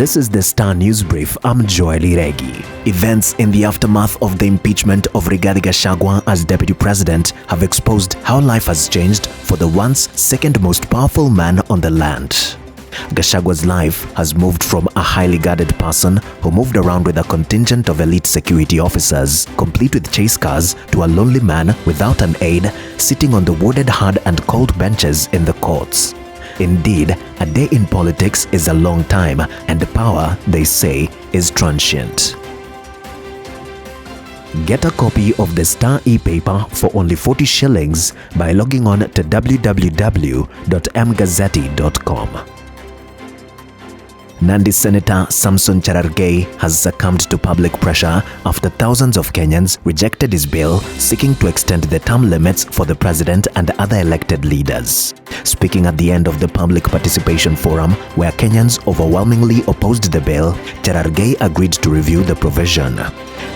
This is the Star News Brief. I'm Riggy. Events in the aftermath of the impeachment of Riggy G as Deputy President have exposed how life has changed for the once second most powerful man on the land. Gachagwa's life has moved from a highly guarded person who moved around with a contingent of elite security officers, complete with chase cars, to a lonely man without an aide, sitting on the wooded hard and cold benches in the courts. Indeed, a day in politics is a long time, and power, they say, is transient. Get a copy of the Star e-paper for only 40 shillings by logging on to www.mgazzetti.com. Nandi Senator Samson Cherargei has succumbed to public pressure after thousands of Kenyans rejected his bill seeking to extend the term limits for the president and other elected leaders. Speaking at the end of the public participation forum, where Kenyans overwhelmingly opposed the bill, Cherargei agreed to review the provision.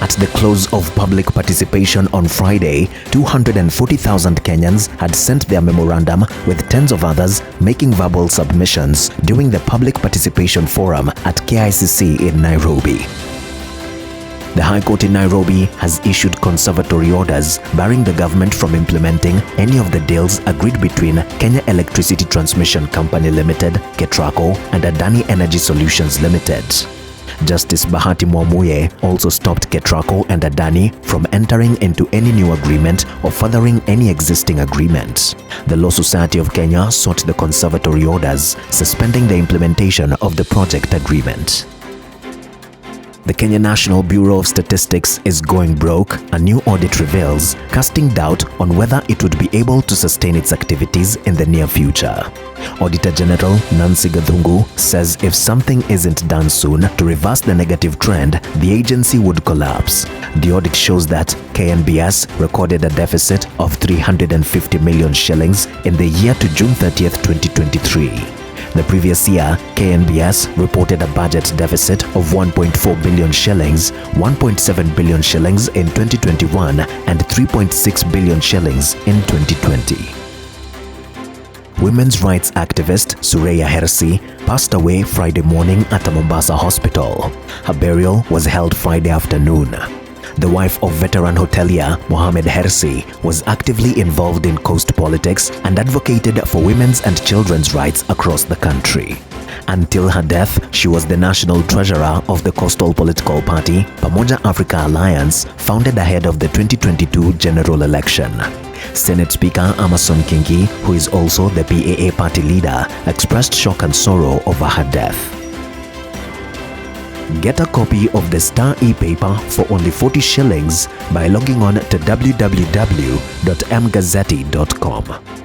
At the close of public participation on Friday, 240,000 Kenyans had sent their memorandum, with tens of others making verbal submissions during the public participation forum at KICC in Nairobi. The High Court in Nairobi has issued conservatory orders barring the government from implementing any of the deals agreed between Kenya Electricity Transmission Company Limited, KETRACO, and Adani Energy Solutions Limited. Justice Bahati Mwamuye also stopped KETRACO and Adani from entering into any new agreement or furthering any existing agreement. The Law Society of Kenya sought the conservatory orders, suspending the implementation of the project agreement. The Kenya National Bureau of Statistics is going broke, a new audit reveals, casting doubt on whether it would be able to sustain its activities in the near future. Auditor General Nancy Gathungu says if something isn't done soon to reverse the negative trend, the agency would collapse. The audit shows that KNBS recorded a deficit of 350 million shillings in the year to June 30th, 2023. The previous year, KNBS reported a budget deficit of 1.4 billion shillings, 1.7 billion shillings in 2021 and 3.6 billion shillings in 2020. Women's rights activist Sureya Hersi passed away Friday morning at a Mombasa hospital. Her burial was held Friday afternoon. The wife of veteran hotelier Mohamed Hersi was actively involved in coast politics and advocated for women's and children's rights across the country. Until her death, she was the national treasurer of the coastal political party Pamoja Africa Alliance, founded ahead of the 2022 general election. Senate Speaker Amason Kingi, who is also the PAA party leader, expressed shock and sorrow over her death. Get a copy of the Star e-paper for only 40 shillings by logging on to www.mgazzetti.com.